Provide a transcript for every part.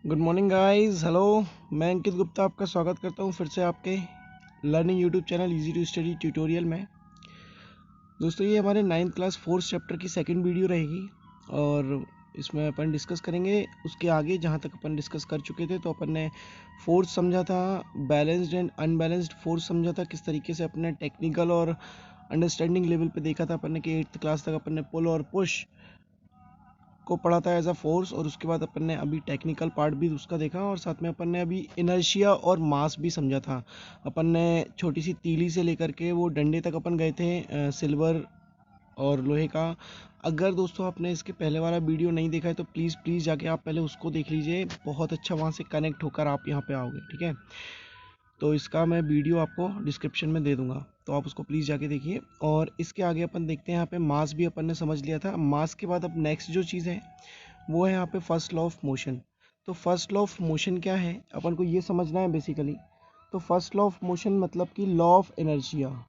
Good morning guys, hello. मैं अंकित गुप्ता आपका स्वागत करता हूं फिर से आपके learning YouTube channel easy to study tutorial में। दोस्तों, ये हमारे 9th क्लास 4th चैप्टर की सेकंड वीडियो रहेगी और इसमें अपन डिस्कस करेंगे उसके आगे जहां तक अपन डिस्कस कर चुके थे। तो अपन ने फोर्स समझा था, बैलेंस्ड एंड अनबैलेंस्ड फोर्स समझा था, किस तरीके से अपने टेक्निकल और अंडरस्टैंडिंग लेवल पे देखा था अपन ने कि 8th क्लास तक अपन ने पुल और पुश को पढ़ा था एज अ फोर्स, और उसके बाद अपन ने अभी टेक्निकल पार्ट भी उसका देखा और साथ में अपन ने अभी इनर्शिया और मास भी समझा था। अपन ने छोटी सी तीली से लेकर के वो डंडे तक अपन गए थे, सिल्वर और लोहे का। अगर दोस्तों आपने इसके पहले वाला वीडियो नहीं देखा है तो प्लीज़ प्लीज़ जाके आप पहले उसको देख लीजिए, बहुत अच्छा वहाँ से कनेक्ट होकर आप यहाँ पे आओगे, ठीक है। तो इसका मैं वीडियो आपको डिस्क्रिप्शन में दे दूंगा, तो आप उसको प्लीज़ जाके देखिए। और इसके आगे अपन देखते हैं, यहाँ पे मास भी अपन ने समझ लिया था। मास के बाद अब नेक्स्ट जो चीज़ है वो है यहाँ पे फर्स्ट लॉ ऑफ मोशन। तो फर्स्ट लॉ ऑफ मोशन क्या है, अपन को ये समझना है बेसिकली। तो फर्स्ट लॉ ऑफ मोशन मतलब कि law of inertia,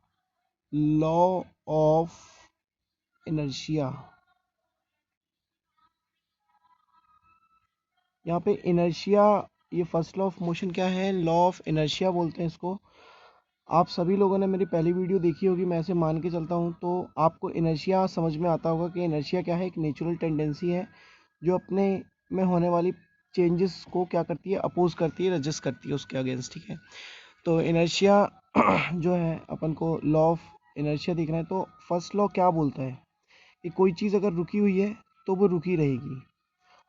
law of inertia. यहाँ पे इनर्शिया, ये फर्स्ट लॉ ऑफ मोशन क्या है, लॉ ऑफ इनर्शिया बोलते हैं इसको। आप सभी लोगों ने मेरी पहली वीडियो देखी होगी, मैं ऐसे मान के चलता हूँ, तो आपको इनर्शिया समझ में आता होगा कि इनर्शिया क्या है। एक नेचुरल टेंडेंसी है जो अपने में होने वाली चेंजेस को क्या करती है, अपोज करती है, रजिस्ट करती है उसके अगेंस्ट, ठीक है। तो इनर्शिया जो है, अपन को लॉ ऑफ इनर्शिया देखना है। तो फर्स्ट लॉ क्या बोलता है कि कोई चीज़ अगर रुकी हुई है तो वो रुकी रहेगी,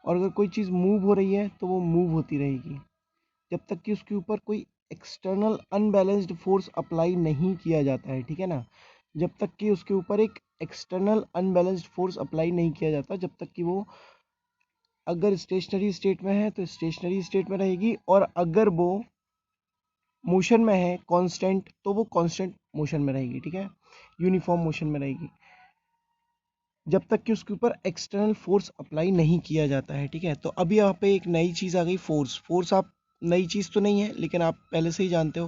और अगर कोई चीज़ मूव हो रही है तो वो मूव होती रहेगी, जब तक कि उसके ऊपर कोई एक्सटर्नल अनबैलेंस्ड फोर्स अप्लाई नहीं किया जाता है, ठीक है ना। जब तक कि उसके ऊपर एक एक्सटर्नल अनबैलेंस्ड फोर्स अप्लाई नहीं किया जाता, जब तक कि वो अगर स्टेशनरी स्टेट में है तो स्टेशनरी स्टेट में रहेगी, और अगर वो मोशन में है कांस्टेंट तो वो कांस्टेंट मोशन में रहेगी, ठीक है, यूनिफॉर्म मोशन में रहेगी, जब तक कि उसके ऊपर एक्सटर्नल फोर्स अप्लाई नहीं किया जाता है, ठीक है। तो अभी यहाँ पे एक नई चीज़ आ गई, फोर्स। फोर्स आप नई चीज़ तो नहीं है, लेकिन आप पहले से ही जानते हो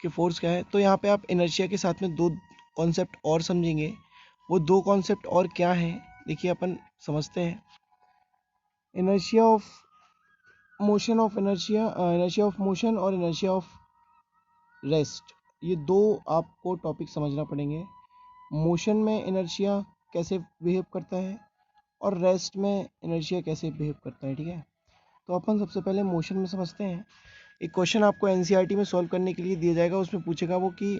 कि फोर्स क्या है। तो यहाँ पे आप इनर्शिया के साथ में दो कॉन्सेप्ट और समझेंगे। वो दो कॉन्सेप्ट और क्या है, देखिए अपन समझते हैं। Inertia of motion of inertia, inertia of motion और इनर्शिया ऑफ रेस्ट, ये दो आपको टॉपिक समझना पड़ेंगे। मोशन में इनर्शिया कैसे बिहेव करता है और रेस्ट में इनर्शिया कैसे बिहेव करता है, ठीक है। तो अपन सबसे पहले मोशन में समझते हैं। एक क्वेश्चन आपको एनसीईआरटी में सॉल्व करने के लिए दिया जाएगा, उसमें पूछेगा वो कि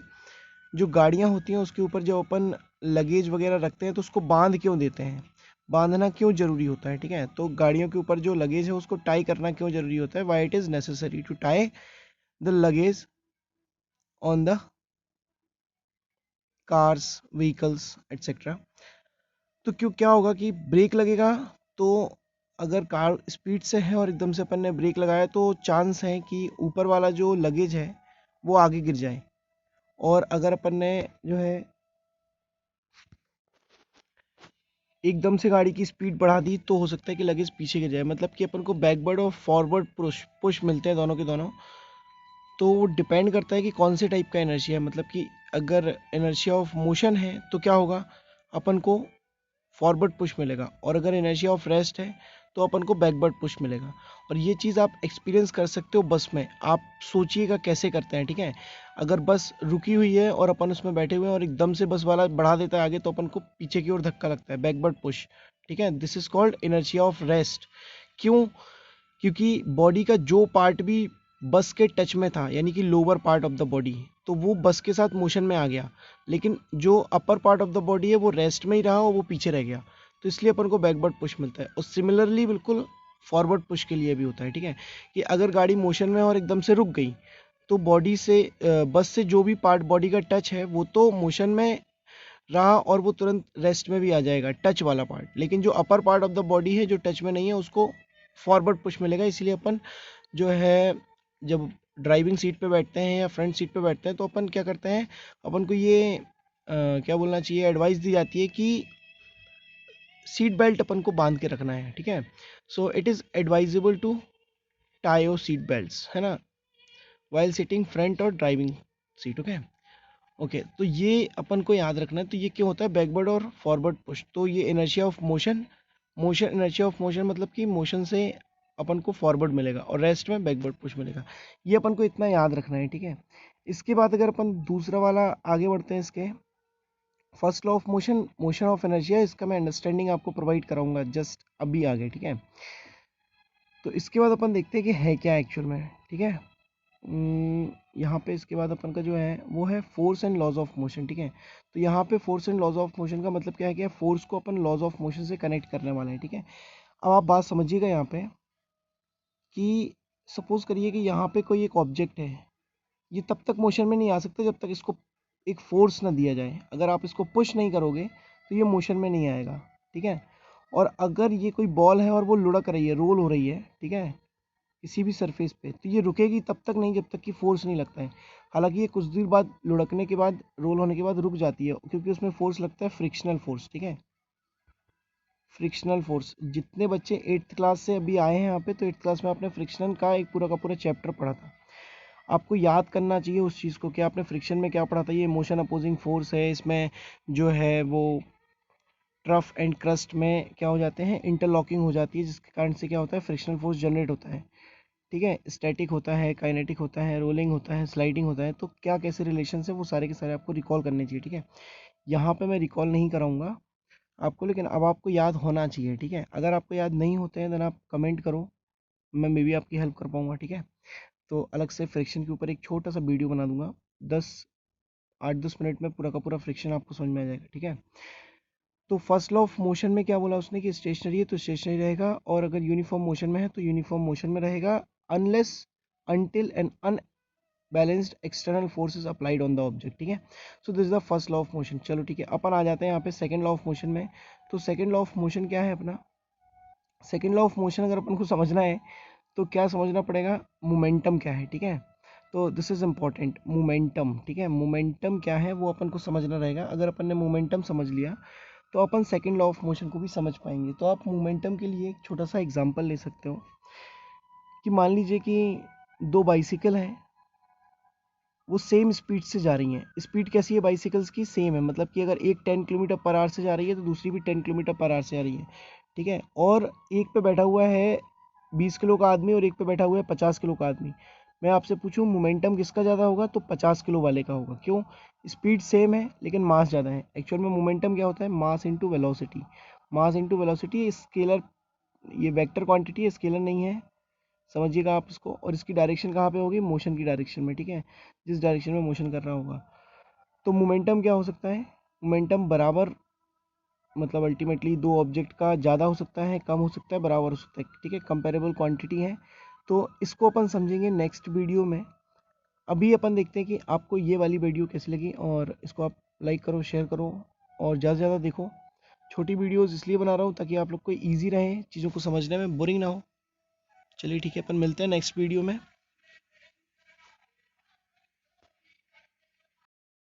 जो गाड़ियाँ होती हैं उसके ऊपर जब अपन लगेज वगैरह रखते हैं तो उसको बांध क्यों देते हैं, बांधना क्यों ज़रूरी होता है, ठीक है। तो गाड़ियों के ऊपर जो लगेज है उसको टाई करना क्यों ज़रूरी होता है, why it is necessary to tie the luggage on the cars, vehicles etcetera. तो क्यों, क्या होगा कि ब्रेक लगेगा, तो अगर कार स्पीड से है और एकदम से अपन ने ब्रेक लगाया तो चांस है कि ऊपर वाला जो लगेज है वो आगे गिर जाए, और अगर अपन ने जो है एकदम से गाड़ी की स्पीड बढ़ा दी तो हो सकता है कि लगेज पीछे गिर जाए, मतलब कि अपन को बैकवर्ड और फॉरवर्ड पुश पुश मिलते हैं दोनों के दोनों। तो वो डिपेंड करता है कि कौन से टाइप का इनर्शिया है, मतलब कि अगर इनर्शिया ऑफ मोशन है तो क्या होगा, अपन को फॉरवर्ड पुश मिलेगा, और अगर इनर्शिया ऑफ रेस्ट है तो अपन को बैकवर्ड पुश मिलेगा। और ये चीज़ आप एक्सपीरियंस कर सकते हो बस में। आप सोचिएगा कैसे करते हैं, ठीक है। अगर बस रुकी हुई है और अपन उसमें बैठे हुए हैं और एकदम से बस वाला बढ़ा देता है आगे, तो अपन को पीछे की ओर धक्का लगता है, बैकवर्ड पुश, ठीक है। This is called inertia of rest. क्यों, क्योंकि बॉडी का जो पार्ट भी बस के टच में था, यानी कि lower part of the body, तो वो बस के साथ मोशन में आ गया, लेकिन जो upper part of the body है वो रेस्ट में ही रहा और वो पीछे रह गया, तो इसलिए अपन को बैकवर्ड पुश मिलता है। और सिमिलरली बिल्कुल फॉरवर्ड पुश के लिए भी होता है, ठीक है, कि अगर गाड़ी मोशन में और एकदम से रुक गई तो बॉडी से बस से जो भी पार्ट बॉडी का टच है वो तो मोशन में रहा और वो तुरंत रेस्ट में भी आ जाएगा, टच वाला पार्ट, लेकिन जो upper part of the body है जो टच में नहीं है उसको फॉरवर्ड पुश मिलेगा। इसलिए अपन जो है जब ड्राइविंग सीट पे बैठते हैं या फ्रंट सीट पे बैठते हैं तो अपन क्या करते हैं, अपन को ये क्या बोलना चाहिए, एडवाइस दी जाती है कि सीट बेल्ट अपन को बांध के रखना है, ठीक है। So it is advisable to tie your seat belts, है ना, वाइल सिटिंग फ्रंट और ड्राइविंग सीट, ओके। ओके, तो ये अपन को याद रखना है। तो ये क्यों होता है, बैकवर्ड और फॉरवर्ड पुश। तो ये inertia of motion, motion inertia of motion मतलब कि मोशन से अपन को फॉरवर्ड मिलेगा और रेस्ट में बैकवर्ड पुश मिलेगा। ये अपन को इतना याद रखना है, ठीक है। इसके बाद अगर अपन दूसरा वाला आगे बढ़ते हैं, इसके first law of motion, motion of inertia, इसका मैं अंडरस्टैंडिंग आपको प्रोवाइड कराऊंगा जस्ट अभी आगे, ठीक है। तो इसके बाद अपन देखते हैं कि है क्या एक्चुअल में, ठीक है। यहाँ पे इसके बाद अपन का जो है वो है force and laws of motion, ठीक है। तो यहाँ पे force and laws of motion का मतलब क्या है कि फोर्स को अपन लॉज ऑफ मोशन से कनेक्ट करने वाले हैं, ठीक है। अब आप बात समझिएगा यहाँ पे कि सपोज करिए कि यहाँ पे कोई एक ऑब्जेक्ट है, ये तब तक मोशन में नहीं आ सकता जब तक इसको एक फोर्स ना दिया जाए। अगर आप इसको पुश नहीं करोगे तो ये मोशन में नहीं आएगा, ठीक है। और अगर ये कोई बॉल है और वो लुढ़क रही है, रोल हो रही है, ठीक है, किसी भी सरफेस पे, तो ये रुकेगी तब तक नहीं जब तक कि फोर्स नहीं लगता है। हालांकि ये कुछ देर बाद लुढ़कने के बाद, रोल होने के बाद रुक जाती है, क्योंकि उसमें फोर्स लगता है फ्रिक्शनल फोर्स, ठीक है। फ्रिक्शनल फोर्स, जितने बच्चे 8th क्लास से अभी आए हैं यहाँ पे, तो 8th क्लास में आपने फ्रिक्शन का एक पूरा का पूरा चैप्टर पढ़ा था। आपको याद करना चाहिए उस चीज़ को कि आपने फ्रिक्शन में क्या पढ़ा था। ये मोशन अपोजिंग फोर्स है, इसमें जो है वो ट्रफ एंड क्रस्ट में क्या हो जाते हैं, इंटरलॉकिंग हो जाती है, जिसके कारण से क्या होता है, फ्रिक्शनल फोर्स जनरेट होता है, ठीक है। स्टैटिक होता है, काइनेटिक होता है, रोलिंग होता है, स्लाइडिंग होता है। तो क्या कैसे रिलेशन है वो सारे के सारे आपको रिकॉल करने चाहिए, ठीक है। यहाँ पे मैं रिकॉल नहीं कराऊंगा आपको, लेकिन अब आपको याद होना चाहिए, ठीक है। अगर आपको याद नहीं होते हैं देन आप कमेंट करो, मैं मे बी आपकी हेल्प कर पाऊंगा, ठीक है। तो अलग से फ्रिक्शन के ऊपर एक छोटा सा वीडियो बना दूंगा, 8-10 मिनट में पूरा का पूरा फ्रिक्शन आपको समझ में आ जाएगा, ठीक है। तो फर्स्ट लॉ ऑफ मोशन में क्या बोला उसने कि स्टेशनरी है तो स्टेशनरी रहेगा, और अगर यूनिफॉर्म मोशन में है तो यूनिफॉर्म मोशन में रहेगा, unless until N unbalanced external force is applied on the object, ठीक है। So this is the first law of motion. चलो ठीक है, अपन आ जाते हैं यहाँ पे सेकंड लॉ ऑफ मोशन में। तो सेकंड लॉ ऑफ मोशन क्या है अपना, सेकंड लॉ ऑफ मोशन अगर अपन को समझना है तो क्या समझना पड़ेगा, मोमेंटम क्या है, ठीक है। तो दिस इज इम्पॉर्टेंट, मोमेंटम, ठीक है। मोमेंटम क्या है वो अपन को समझना रहेगा। अगर अपन ने मोमेंटम समझ लिया तो अपन सेकंड लॉ ऑफ मोशन को भी समझ पाएंगे। तो आप मोमेंटम के लिए एक छोटा सा एग्जांपल ले सकते हो कि मान लीजिए कि दो बाइसिकल हैं, वो सेम स्पीड से जा रही हैं। स्पीड कैसी है बाइसिकल्स की, सेम है, मतलब कि अगर एक 10 किलोमीटर पर आवर से जा रही है तो दूसरी भी 10 किलोमीटर पर आवर से जा रही है, ठीक है। और एक पे बैठा हुआ है 20 किलो का आदमी और एक पे बैठा हुआ है 50 किलो का आदमी। मैं आपसे पूछूं मोमेंटम किसका ज़्यादा होगा, तो 50 किलो वाले का होगा। क्यों, स्पीड सेम है लेकिन मास ज़्यादा है। एक्चुअल में मोमेंटम क्या होता है, mass into velocity. Mass into velocity scalar, ये वेक्टर क्वांटिटी है, स्केलर नहीं है, समझिएगा आप इसको। और इसकी डायरेक्शन कहाँ पे होगी, मोशन की डायरेक्शन में, ठीक है, जिस डायरेक्शन में मोशन कर रहा होगा। तो मोमेंटम क्या हो सकता है, मोमेंटम बराबर, मतलब अल्टीमेटली दो ऑब्जेक्ट का ज़्यादा हो सकता है, कम हो सकता है, बराबर हो सकता है, ठीक है, कंपेरेबल क्वांटिटी है। तो इसको अपन समझेंगे नेक्स्ट वीडियो में। अभी अपन देखते हैं कि आपको ये वाली वीडियो कैसी लगी, और इसको आप लाइक करो, शेयर करो और ज़्यादा से ज़्यादा देखो। छोटी वीडियोज़ इसलिए बना रहा हूँ ताकि आप लोग को ईजी रहे, चीज़ों को समझने में बोरिंग ना हो। चलिए ठीक है, अपन मिलते हैं नेक्स्ट वीडियो में।